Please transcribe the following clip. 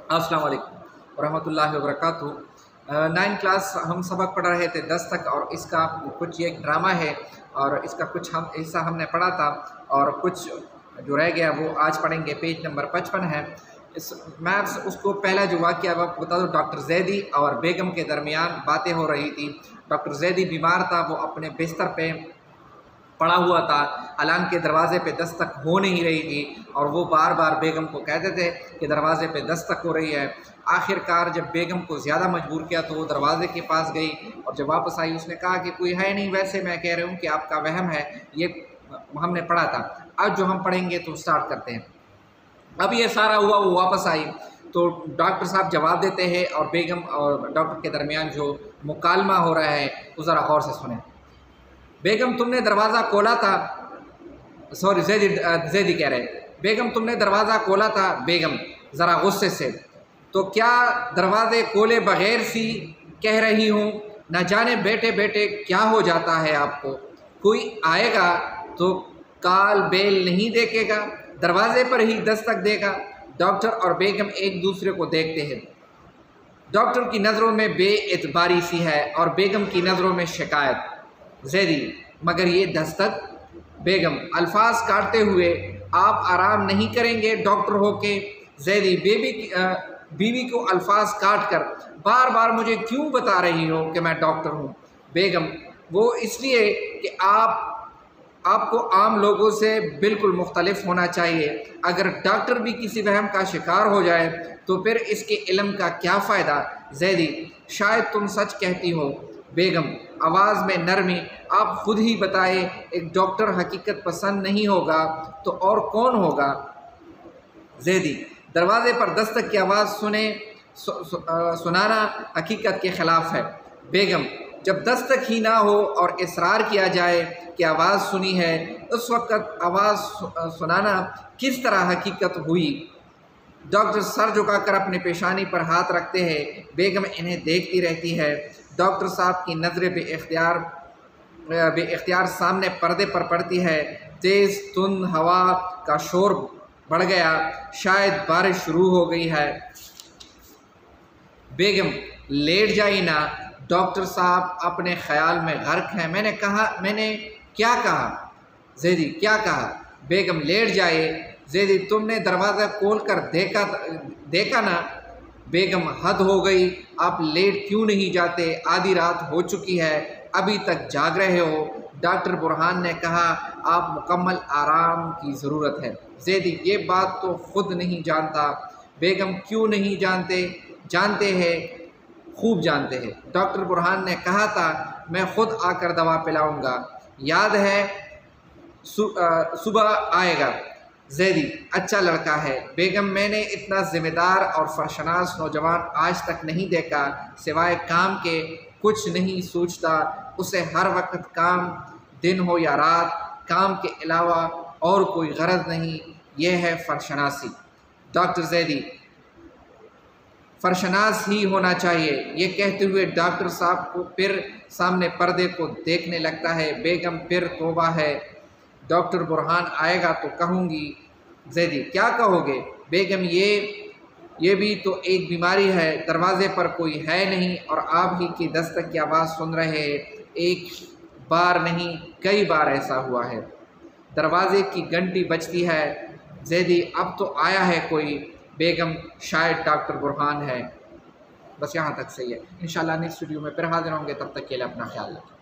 अस्सलाम वालेकुम रहमतुल्लाहि व बरकातुहू। 9 क्लास हम सबक पढ़ रहे थे 10 तक, और इसका कुछ ये एक ड्रामा है और इसका कुछ हम हिस्सा हमने पढ़ा था और कुछ जो रह गया वो आज पढ़ेंगे। पेज नंबर 55 है। इस मैथ्स उसको पहला जो वाक़या अब आपको बता दो। डॉक्टर जैदी और बेगम के दरमियान बातें हो रही थी। डॉक्टर जैदी बीमार था, वो अपने बिस्तर पे पड़ा हुआ था। अलान के दरवाज़े पे दस्तक हो नहीं रही थी और वो बार बार बेगम को कहते थे कि दरवाज़े पे दस्तक हो रही है। आखिरकार जब बेगम को ज़्यादा मजबूर किया तो वो दरवाज़े के पास गई और जब वापस आई उसने कहा कि कोई है नहीं, वैसे मैं कह रही हूँ कि आपका वहम है। ये हमने पढ़ा था। आज जो हम पढ़ेंगे तो स्टार्ट करते हैं। अब ये सारा हुआ, वो वापस आई तो डॉक्टर साहब जवाब देते हैं और बेगम और डॉक्टर के दरमियान जो मुकालमा हो रहा है वो ज़रा गौर से सुने। बेगम तुमने दरवाज़ा खोला था, सॉरी जैदी कह रहे, बेगम तुमने दरवाज़ा खोला था। बेगम ज़रा गुस्से से, तो क्या दरवाज़े खोले बग़ैर सी कह रही हूँ? न जाने बैठे बैठे क्या हो जाता है आपको। कोई आएगा तो काल बेल नहीं देखेगा, दरवाज़े पर ही दस्तक देगा। डॉक्टर और बेगम एक दूसरे को देखते हैं। डॉक्टर की नज़रों में बेएतबारी सी है और बेगम की नज़रों में शिकायत। जैदी मगर ये दस्तक। बेगम अल्फाज काटते हुए, आप आराम नहीं करेंगे डॉक्टर होके? जैदी बीवी को अल्फाज काट कर, बार बार मुझे क्यों बता रही हो कि मैं डॉक्टर हूँ? बेगम वो इसलिए कि आपको आम लोगों से बिल्कुल मुख्तलिफ होना चाहिए। अगर डॉक्टर भी किसी वहम का शिकार हो जाए तो फिर इसके इल्म का क्या फ़ायदा? जैदी शायद तुम सच कहती हो। बेगम आवाज़ में नरमी, आप खुद ही बताए, एक डॉक्टर हकीकत पसंद नहीं होगा तो और कौन होगा? जैदी दरवाज़े पर दस्तक की आवाज़ सुनाना हकीकत के ख़िलाफ़ है। बेगम जब दस्तक ही ना हो और इसरार किया जाए कि आवाज़ सुनी है, उस वक़्त आवाज़ सुनाना किस तरह हकीकत हुई? डॉक्टर सर झुकाकर अपने पेशानी पर हाथ रखते हैं। बेगम इन्हें देखती रहती है। डॉक्टर साहब की नज़रें बेइख्तियार सामने पर्दे पर पड़ती है। तेज़ तुंद हवा का शोर बढ़ गया, शायद बारिश शुरू हो गई है। बेगम लेट जाई ना, डॉक्टर साहब अपने ख्याल में गर्क हैं। मैंने क्या कहा? जैदी क्या कहा? बेगम लेट जाए। जैदी तुमने दरवाज़ा खोल कर देखा ना? बेगम हद हो गई, आप लेट क्यों नहीं जाते? आधी रात हो चुकी है, अभी तक जाग रहे हो। डॉक्टर बुरहान ने कहा आप मुकम्मल आराम की ज़रूरत है। जैदी ये बात तो खुद नहीं जानता। बेगम क्यों नहीं जानते? जानते हैं, खूब जानते हैं। डॉक्टर बुरहान ने कहा था मैं ख़ुद आकर दवा पिलाऊंगा, याद है? सुबह आएगा। जैदी अच्छा लड़का है। बेगम मैंने इतना ज़िम्मेदार और फरशनास नौजवान आज तक नहीं देखा। सिवाय काम के कुछ नहीं सोचता। उसे हर वक्त काम, दिन हो या रात, काम के अलावा और कोई गरज नहीं। यह है फरशनासी। डॉक्टर जैदी फरशनास ही होना चाहिए। ये कहते हुए डॉक्टर साहब को फिर सामने पर्दे को देखने लगता है। बेगम फिर तौबा है, डॉक्टर बुरहान आएगा तो कहूँगी। जैदी क्या कहोगे? बेगम ये भी तो एक बीमारी है। दरवाज़े पर कोई है नहीं और आप ही की दस्तक की आवाज़ सुन रहे हैं। एक बार नहीं कई बार ऐसा हुआ है। दरवाज़े की घंटी बजती है। जैदी अब तो आया है कोई। बेगम शायद डॉक्टर बुरहान है। बस यहाँ तक सही है। इंशाल्लाह नेक्स्ट वीडियो में फिर हाजिर होंगे, तब तक के लिए अपना ख्याल रखें।